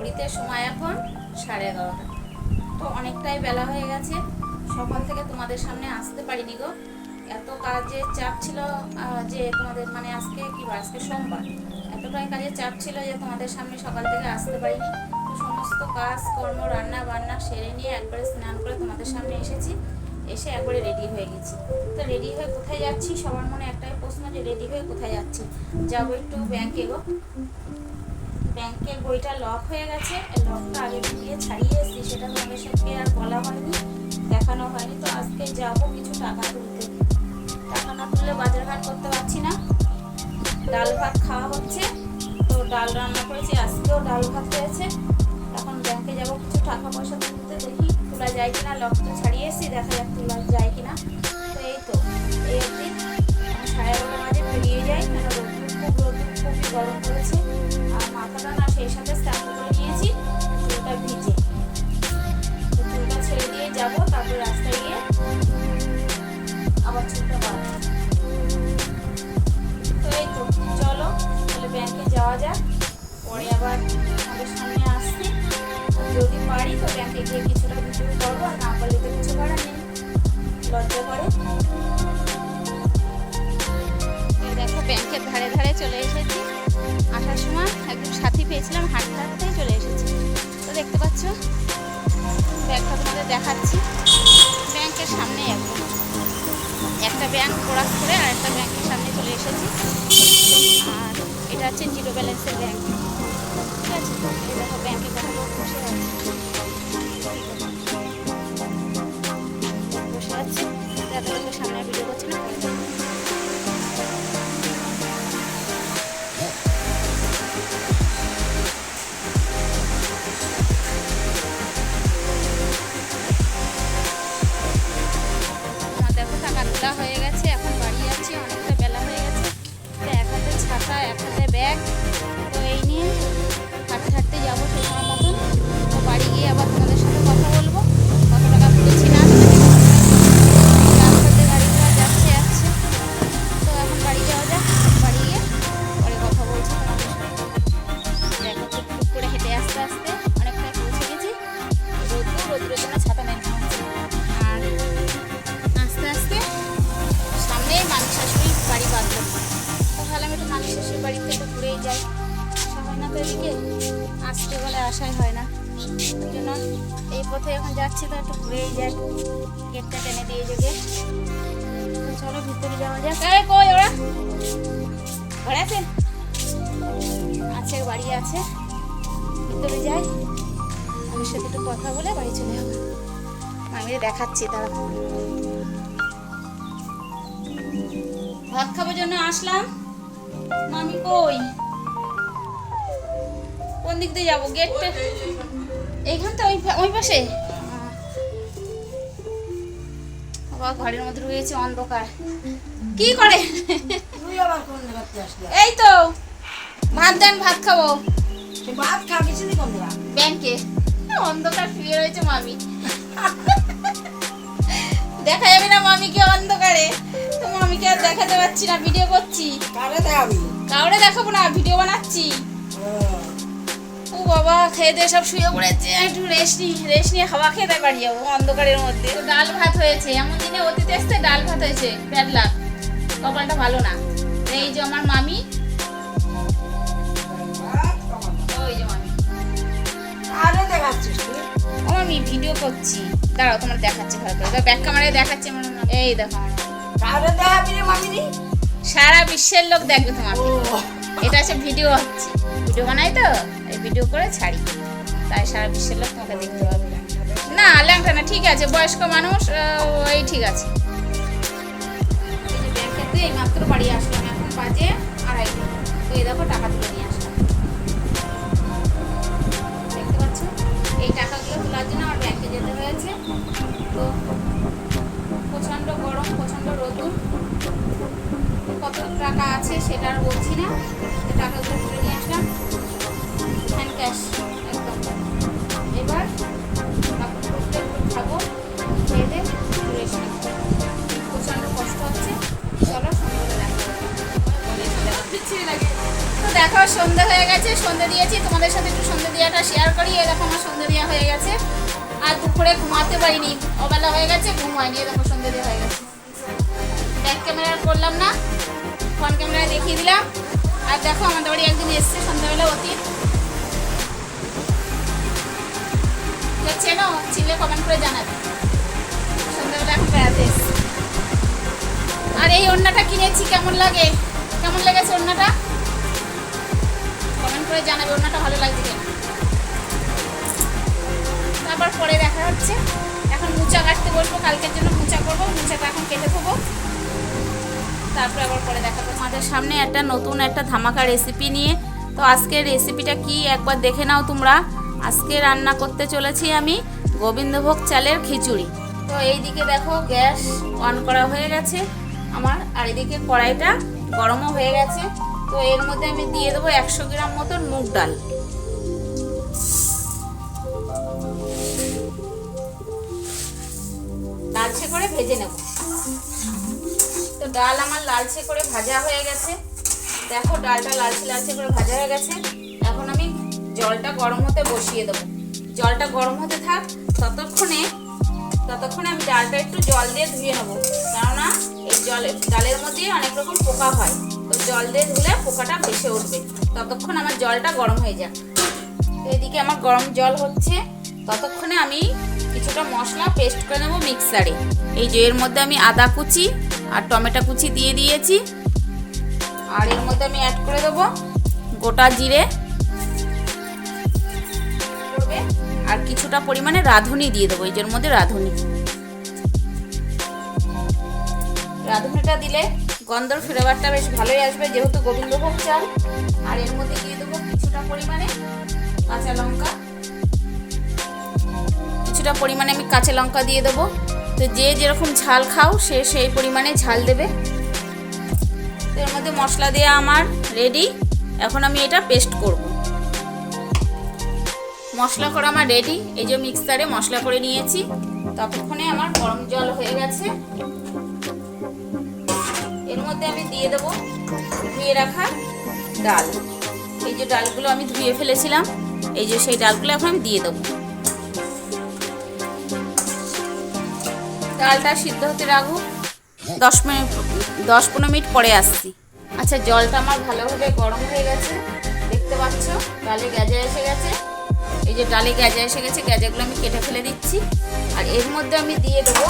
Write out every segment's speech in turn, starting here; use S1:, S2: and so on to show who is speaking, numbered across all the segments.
S1: ঘড়িতে সময় এখন 11:30। তো অনেকটাই বেলা হয়ে গেছে, সকাল থেকে তোমাদের সামনে আসতে পারিনি গো। এত কাজের চাপ ছিল যে তোমাদের মানে আজকে আজকে সোমবার, এতটাই কাজের চাপ ছিল যে তোমাদের সামনে সকাল থেকে আসতে পারিনি। তো সমস্ত কাজ কর্ম রান্না বান্না সেরে নিয়ে একবারে স্নান করে তোমাদের সামনে এসেছি, এসে একবারে রেডি হয়ে গেছি। তো রেডি হয়ে কোথায় যাচ্ছি, সবার মনে একটাই প্রশ্ন যে রেডি হয়ে কোথায় যাচ্ছি। যাবো একটু ব্যাংকে গো। ব্যাংকের বইটা লক হয়ে গেছে, লকটা আগে দিয়ে ছাড়িয়ে এসেছি, সেটা তোমাদের সাথে আর বলা হয়নি, দেখানো হয়নি। তো আজকে যাবো কিছু টাকা তুলতে, টাকা না তুললে বাজার ঘাট করতে পারছি না। ডাল ভাত খাওয়া হচ্ছে, তো ডাল রান্না করেছি, আজকেও ডাল ভাত হয়েছে। এখন ব্যাংকে যাব কিছু টাকা পয়সা তুলতে, দেখি তোলা যায় কিনা। লকটা ছাড়িয়ে এসেছি, দেখা যাক তোলা যায় কিনা। তো এই অবধি 11:30 বাজে বেরিয়ে যাই, কেন রোদ্দুর খুবই গরম পড়েছে। আর মাথাটা না সেই সাথে স্নান করে নিয়েছি, চুলটা ভিজে। তো চুলটা ছেড়ে দিয়ে যাবো, তারপর রাস্তায় গিয়ে আবার চুলটা বাঁধবো। তো এই তো চলো তাহলে ব্যাংকে যাওয়া যাক, পরে আবার আমাদের সামনে আসছি। যদি পারি তো ব্যাংকে গিয়ে কিছুটা ভিডিও করবো, আর না পারলে তো কিছু করার নেই, লজ্জা করে। দেখো ব্যাংকের ধারে ধারে চলে এসেছি, আসার সময় একদম সাথী পেয়েছিলাম, হাঁটতে হাঁটতেই চলে এসেছি। তো দেখতে পাচ্ছ ব্যাংকটা তোমাদের দেখাচ্ছি, ব্যাংকের সামনে একদম একটা ব্যাংক ক্রস করে আর একটা ব্যাংকের সামনে চলে এসেছি। আর এটা হচ্ছে জিরো ব্যালেন্সের ব্যাংক, ঠিক আছে। এই দেখো ব্যাংকে কত লোক বসে আছে, এত লোকের সামনে ভিডিও করছি না। হয়ে গেছে, এখন বাড়ি যাচ্ছি, অনেকটা বেলা হয়ে গেছে। তো এক হাতে ছাতা এক হাতে ব্যাগ, তো এই নিয়ে হাঁটতে হাঁটতে যাবো সেই সময় মতন। তো বাড়ি গিয়ে আবার তোমাদের সাথে কথা বলবো, কত টাকা তুলেছি না রাস্তাতে গাড়ি ঘোড়া যাচ্ছে। তো এখন বাড়ি যাওয়া যাক, বাড়ি গিয়ে পরে কথা বলছি তোমাদের সাথে। দেখো টুকটুক করে হেঁটে আস্তে আস্তে অনেকটা পৌঁছে গেছি। রোদ্রের জন্য ছাতা নেই, আর আস্তে আস্তে সামনে মামি শাশুড়ির বাড়ি বাঁধলো। তো ভাবলাম একটু মামি শাশুড়ির বাড়িতে একটু ঘুরেই যাই, আসা হয় না তো এদিকে, আসতে বলে আসাই হয় না। ওই জন্য এই পথে এখন যাচ্ছি, তো একটু ঘুরেই যাই, গেটটা টেনে দিয়ে যোগে। তো চলো ভিতরে যাওয়া যাক। কই ওরা ঘরে আছে? আছে, বাড়ি আছে, ভিতরে যাই, মামির সাথে একটু কথা বলে বাড়ি চলে যাবো। মামিরে দেখাচ্ছি, তারা ভাত খাবার জন্য আসলাম। মামি কই? কোন দিক দিয়ে যাবো? গেটটা এইখানটা, ওই পাশে। বাবা ঘরের মধ্যে রয়েছে, অন্ধকার। কি করে? এই তো ভাত দেন, ভাত খাবো।
S2: ভাত খাবি
S1: ব্যাংকে অন্ধকার শুয়ে রয়েছে মামি, দেখা যাবে না মামিকে অন্ধকারে। তো মামিকে আর দেখাতে পারছি না, ভিডিও করছি। কাউরে দেখাবো না, ভিডিও বানাচ্ছি। ও বাবা খেয়ে দিয়ে সব শুয়ে পড়েছে, একটু রেস্ট নিয়ে খাওয়া খেতে পারি যাবো অন্ধকারের মধ্যে। তো ডাল ভাত হয়েছে, এমন দিনে অতীতে এসছে ডাল ভাত হয়েছে, ব্যাড লাক, কপালটা ভালো না। এই যে আমার মামি, ওই যে মামি। ও মামি ভিডিও করছি, দাঁড়াও তোমার দেখাচ্ছি ভালো করে, ব্যাক ক্যামেরায় দেখাচ্ছি। এই দেখো সারা বিশ্বের লোক দেখবে তোমাকে, এটা হচ্ছে ভিডিও হচ্ছে, ভিডিও বানাই তো, এই ভিডিও করে ছাড়ি, তাই সারা বিশ্বের লোক তোমাকে দেখতে পাবে। না ল্যাংটা না, ঠিক আছে, বয়স্ক মানুষ, এই ঠিক আছে। এই যে ব্যাংকেতে এই মাত্র বাড়ি আসলাম, এখন বাজে 2:30। তো এই দেখো টাকা তুলে নিয়ে আসলাম, দেখতে পাচ্ছ। এই টাকাগুলো তোলার জন্য আমার ব্যাংকে যেতে হয়েছে। তো প্রচণ্ড গরম, প্রচণ্ড রোদ্দুর, কত টাকা আছে সেটা আর বলছি না। টাকাগুলো তুলে নিয়ে আসলাম, হ্যান্ড ক্যাশ একদম। এবার খাবো, খেয়ে দিয়ে রেস্ট নেব, প্রচণ্ড কষ্ট হচ্ছে। চলো সন্ধ্যে দেখা, তো দেখো সন্ধ্যে হয়ে গেছে, সন্ধ্যে দিয়েছি, তোমাদের সাথে একটু সন্ধ্যে দেওয়াটা শেয়ার দেখো সন্ধ্যে দেওয়া হয়ে গেছে। আর দুপুরে ঘুমাতে পারিনি, অবেলা হয়ে গেছে, ঘুম হয়নি। দেখো সন্ধ্যে দেওয়া হয়ে গেছে। ব্যাক ক্যামেরা করলাম না, ফ্রন্ট ক্যামেরায় দেখিয়ে দিলাম। আর দেখো আমাদের বাড়ি একদিন এসছে সন্ধ্যাবেলা অতীত, চেনো চিনলে কমেন্ট করে জানাবে। সন্ধ্যাবেলা এখন বেড়াতে এসছে। আর এই ওড়নাটা কিনেছি, কেমন লাগে, কেমন লেগেছে ওড়নাটা কমেন্ট করে জানাবে। ওড়নাটা ভালো লাগছে কেন। তারপর পরে দেখা হচ্ছে। এখন মোচা কাটতে বসবো, কালকের জন্য মোচা করবো। মোচাটা এখন কেটে দেবো, তারপরে আবার পরে দেখাবো। আমাদের সামনে একটা নতুন একটা ধামাকা রেসিপি নিয়ে। তো আজকের রেসিপিটা কি একবার দেখে নাও তোমরা। আজকে রান্না করতে চলেছি আমি গোবিন্দভোগ চালের খিচুড়ি। তো এইদিকে দেখো গ্যাস অন করা হয়ে গেছে আমার, আর এদিকে কড়াইটা গরমও হয়ে গেছে। তো এর মধ্যে আমি দিয়ে দেবো 100 গ্রাম মতন মুগ ডাল। লালচে করে ভেজে নেব। তো ডাল আমার লালচে করে ভাজা হয়ে গেছে। দেখো ডালটা লালচে লালচে করে ভাজা হয়ে গেছে। এখন আমি জলটা গরম হতে বসিয়ে দেবো। জলটা গরম হতে থাক, ততক্ষণে আমি ডালটা একটু জল দিয়ে ধুয়ে নেবো। কেননা এই ডালের মধ্যে অনেক রকম পোকা হয়, তো জল দিয়ে ধুলে পোকাটা ভেসে উঠবে। ততক্ষণ আমার জলটা গরম হয়ে যাক। তো এদিকে আমার গরম জল হচ্ছে, ততক্ষণে আমি কিছুটা মশলা পেস্ট করে নেবো মিক্সারে। এই যে এর মধ্যে আমি আদা কুচি আর টমেটো কুচি দিয়ে দিয়েছি। আর এর মধ্যে আমি অ্যাড করে দেবো গোটা জিরে করবে, আর কিছুটা পরিমাণে রাঁধুনি দিয়ে দেবো। এই যে এর মধ্যে রাঁধুনিটা দিলে গন্ধর ফ্লেভারটা বেশ ভালোই আসবে, যেহেতু গোবিন্দভোগ চাল। আর এর মধ্যে দিয়ে দেবো কিছুটা পরিমাণে কাঁচা লঙ্কা। কিছুটা পরিমাণে আমি কাঁচা লঙ্কা দিয়ে দেবো। তো যে যেরকম ঝাল খাও সে সেই পরিমাণে ঝাল দেবে। তো এর মধ্যে মশলা দেওয়া আমার রেডি। এখন আমি এটা পেস্ট করব। মশলা করা আমার রেডি। এই যে মিক্সারে মশলা করে নিয়েছি। ততক্ষণে আমার গরম জল হয়ে গেছে। এর মধ্যে আমি দিয়ে দেবো ধুয়ে রাখা ডাল। এই যে ডালগুলো আমি ধুয়ে ফেলেছিলাম, এই যে সেই ডালগুলো এখন আমি দিয়ে দেবো। ডালটা সিদ্ধ হতে রাখবো। 10-15 মিনিট পরে আসছি। আচ্ছা, জলটা আমার ভালোভাবে গরম হয়ে গেছে, দেখতে পাচ্ছ ডালে গ্যাজা এসে গেছে। এই যে ডালে গ্যাজা এসে গেছে, গ্যাজাগুলো আমি কেটে ফেলে দিচ্ছি। আর এর মধ্যে আমি দিয়ে দেবো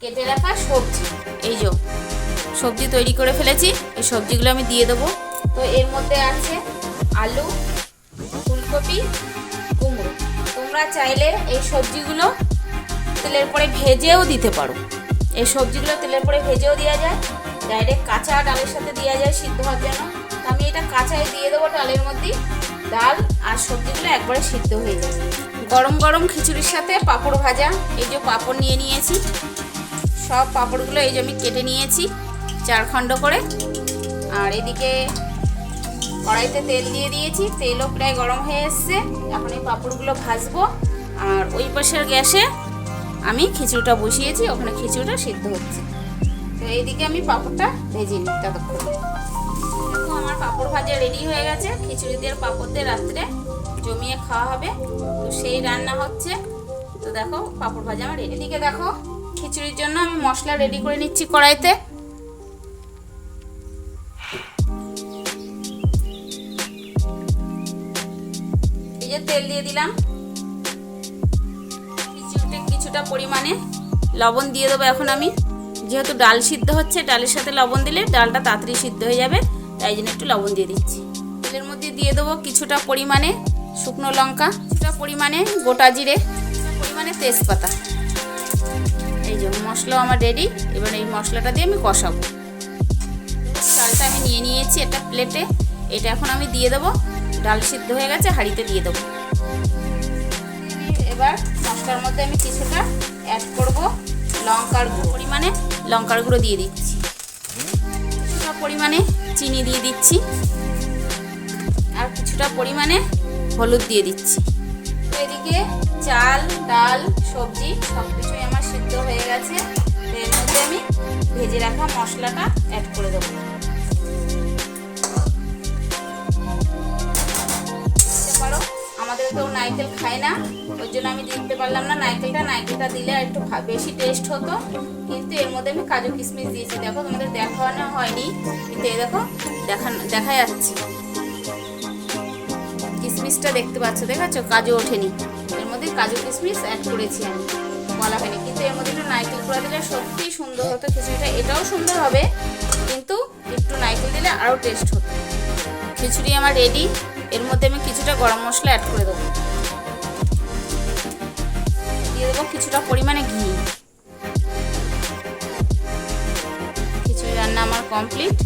S1: কেটে রাখা সবজি। এই যে সবজি তৈরি করে ফেলেছি, এই সবজিগুলো আমি দিয়ে দেবো। তো এর মধ্যে আছে আলু, ফুলকপি, কুমড়ো। তোমরা চাইলে এই সবজিগুলো তেলের পরে ভেজেও দিতে পারো। এই সবজিগুলো তেলের পরে ভেজেও দেওয়া যায়, ডাইরেক্ট কাঁচা ডালের সাথে দেওয়া যায় সিদ্ধ হওয়ার জন্য। তো আমি এটা কাঁচাই দিয়ে দেবো ডালের মধ্যে। ডাল আর সবজিগুলো একবারে সিদ্ধ হয়ে যায়। গরম গরম খিচুড়ির সাথে পাঁপড় ভাজা। এই যে পাঁপড় নিয়ে নিয়েছি, সব পাঁপড়গুলো এই যে আমি কেটে নিয়েছি 4 খণ্ড করে। আর এদিকে কড়াইতে তেল দিয়ে দিয়েছি, তেলও প্রায় গরম হয়ে এসছে। এখন এই পাঁপড়গুলো ভাজবো। আর ওই পাশের গ্যাসে আমি খিচুড়িটা বসিয়েছি, ওখানে খিচুড়িটা সিদ্ধ হচ্ছে। তো এইদিকে আমি পাঁপড়টা ভেজে নিই ততক্ষণ। দেখো আমার পাঁপড় ভাজা রেডি হয়ে গেছে। খিচুড়ি দিয়ে পাঁপড় দিয়ে রাত্রে জমিয়ে খাওয়া হবে, তো সেই রান্না হচ্ছে। তো দেখো পাঁপড় ভাজা আমার রেডি। এদিকে দেখো খিচুড়ির জন্য আমি মশলা রেডি করে নিচ্ছি কড়াইতে। এই যে তেল দিয়ে দিলাম, কিছুটা পরিমাণে লবণ দিয়ে দেবো। এখন আমি যেহেতু ডাল সিদ্ধ হচ্ছে, ডালের সাথে লবণ দিলে ডালটা তাড়াতাড়ি সিদ্ধ হয়ে যাবে, তাই জন্য একটু লবণ দিয়ে দিচ্ছি। তেলের মধ্যে দিয়ে দেবো কিছুটা পরিমাণে শুকনো লঙ্কা, কিছুটা পরিমাণে গোটা জিরে, পরিমাণে তেজপাতা। এই যে মশলা আমার রেডি। এবার এই মশলাটা দিয়ে আমি কষাবো। ডালটা আমি নিয়ে নিয়েছি একটা প্লেটে। এটা এখন আমি দিয়ে দেবো। ডাল সিদ্ধ হয়ে গেছে, হাঁড়িতে দিয়ে দেবো। এবার মশলার মধ্যে আমি কিছুটা অ্যাড করব লঙ্কার গুঁড়ো। পরিমাণে লঙ্কার গুঁড়ো দিয়ে দিচ্ছি। কিছুটা পরিমাণে চিনি দিয়ে দিচ্ছি। আর কিছুটা পরিমাণে হলুদ দিয়ে দিচ্ছি। তো এদিকে চাল, ডাল, সবজি সব কিছুই আমার সিদ্ধ হয়ে গেছে। এর মধ্যে আমি ভেজে রাখা মশলাটা অ্যাড করে দেবো। আমাদের কেউ নারকেল খায় না, ওই জন্য আমি দিতে পারলাম না নারকেলটা দিলে আর একটু বেশি টেস্ট হতো। কিন্তু এর মধ্যে আমি কাজু কিশমিশ দিয়েছি। দেখো তোমাদের দেখানো হয়নি, কিন্তু এই দেখো দেখা যাচ্ছে কিশমিশটা দেখতে পাচ্ছ, দেখাচ্ছো কাজু ওঠেনি, এর মধ্যে কাজু কিশমিশ অ্যাড করেছি আমি, বলা হয়নি। কিন্তু এর মধ্যে একটু নারকেল করে দিলে সত্যিই সুন্দর হতো খিচুড়িটা। এটাও সুন্দর হবে, কিন্তু একটু নারকেল দিলে আরও টেস্ট হতো। খিচুড়ি আমার রেডি। এর মধ্যে আমি কিছুটা গরম মশলা অ্যাড করে দেবো, দিয়ে দেবো কিছুটা পরিমাণে ঘি। খিচুড়ি রান্না আমার কমপ্লিট।